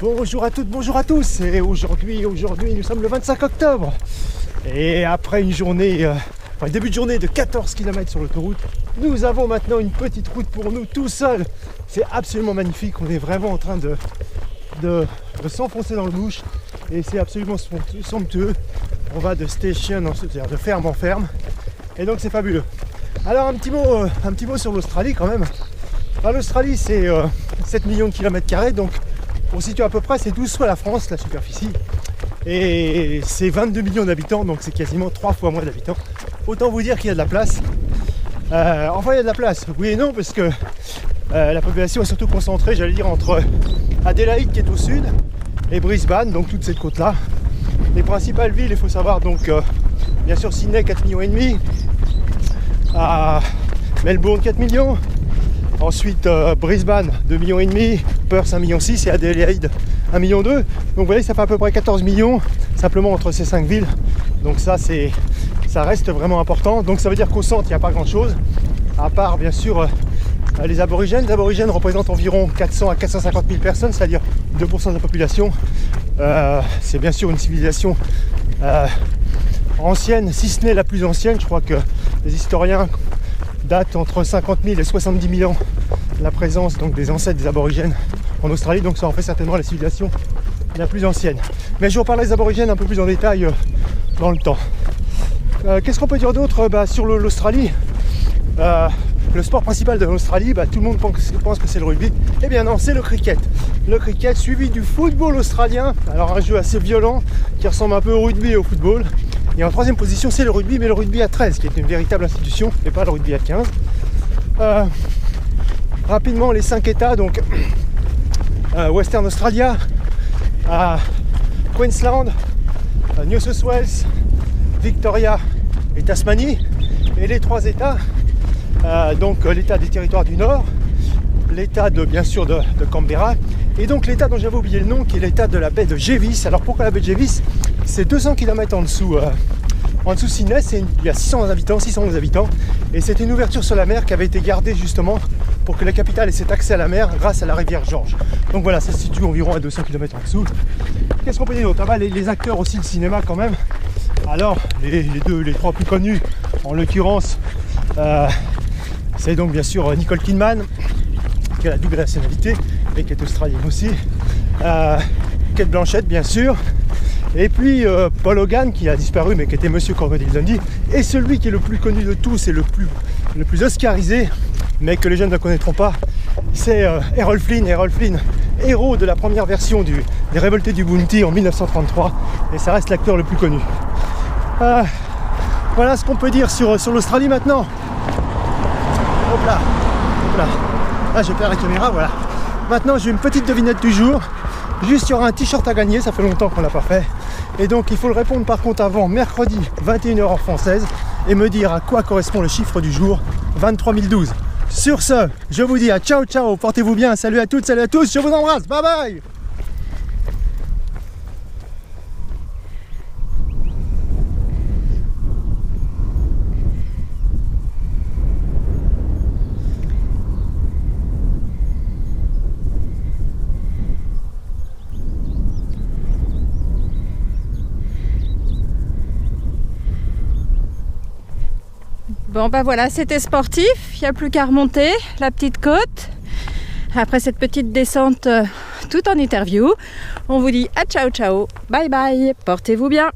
Bonjour à toutes, bonjour à tous. Et aujourd'hui nous sommes le 25 octobre. Et après une journée, début de journée de 14 km sur l'autoroute, nous avons maintenant une petite route pour nous tout seuls. C'est absolument magnifique, on est vraiment en train de s'enfoncer dans le bush et c'est absolument somptueux. On va de station, c'est-à-dire de ferme en ferme, et donc c'est fabuleux. Alors un petit mot sur l'Australie quand même. Alors, l'Australie c'est 7 millions de kilomètres carrés, donc pour situer à peu près c'est 12 fois la France, la superficie, et c'est 22 millions d'habitants, donc c'est quasiment 3 fois moins d'habitants. Autant vous dire qu'il y a de la place. Enfin il y a de la place, oui et non, parce que la population est surtout concentrée, j'allais dire, entre Adélaïde qui est au sud et Brisbane, donc toute cette côte là. Les principales villes, il faut savoir, donc bien sûr Sydney 4 millions et demi, à Melbourne 4 millions, ensuite Brisbane 2 millions et demi, Perth 1 million 6 et Adélaïde 1 million 2. Donc vous voyez, ça fait à peu près 14 millions simplement entre ces 5 villes. Donc ça reste vraiment important. Donc ça veut dire qu'au centre il n'y a pas grand chose, à part bien sûr les aborigènes. Les aborigènes représentent environ 400 à 450 000 personnes, c'est-à-dire 2% de la population. C'est bien sûr une civilisation ancienne, si ce n'est la plus ancienne. Je crois que les historiens datent entre 50 000 et 70 000 ans la présence donc des ancêtres des aborigènes en Australie, donc ça en fait certainement la civilisation la plus ancienne. Mais je vous reparlerai des aborigènes un peu plus en détail dans le temps. Qu'est-ce qu'on peut dire d'autre sur l'Australie? Le sport principal de l'Australie, tout le monde pense que c'est le rugby. Eh bien non, c'est le cricket. Le cricket suivi du football australien. Alors un jeu assez violent qui ressemble un peu au rugby et au football. Et en troisième position, c'est le rugby, mais le rugby à 13, qui est une véritable institution, et pas le rugby à 15. Rapidement, les 5 États, donc Western Australia, Queensland, New South Wales, Victoria et Tasmanie. Et les 3 États, donc l'État des territoires du Nord, l'État bien sûr de Canberra, et donc l'État dont j'avais oublié le nom, qui est l'État de la baie de Jevis. Alors pourquoi la baie de Jevis? C'est 200 km en dessous Sydney, il y a 611 habitants, et c'est une ouverture sur la mer qui avait été gardée justement pour que la capitale ait cet accès à la mer grâce à la rivière George. Donc voilà, ça se situe environ à 200 km en dessous. Qu'est-ce qu'on peut dire d'autre? Les acteurs aussi de cinéma quand même. Alors les 3 plus connus en l'occurrence, c'est donc bien sûr Nicole Kidman, qui a la double nationalité et qui est australienne aussi, Cate Blanchett bien sûr, et puis Paul Hogan qui a disparu mais qui était Monsieur Crocodile Dundee, et celui qui est le plus connu de tous et le plus oscarisé, mais que les jeunes ne connaîtront pas, c'est Errol Flynn, héros de la première version des Révoltés du Bounty en 1933, et ça reste l'acteur le plus connu. Voilà ce qu'on peut dire sur l'Australie maintenant. Hop là. Ah, je perds la caméra, voilà. Maintenant j'ai une petite devinette du jour. Juste, il y aura un t-shirt à gagner, ça fait longtemps qu'on l'a pas fait. Et donc il faut le répondre par contre avant mercredi 21h heure française et me dire à quoi correspond le chiffre du jour 23 012. Sur ce, je vous dis à ciao, portez-vous bien, salut à toutes, salut à tous, je vous embrasse, bye bye. Bon voilà, c'était sportif, il n'y a plus qu'à remonter la petite côte. Après cette petite descente tout en interview, on vous dit à ciao, bye bye, portez-vous bien.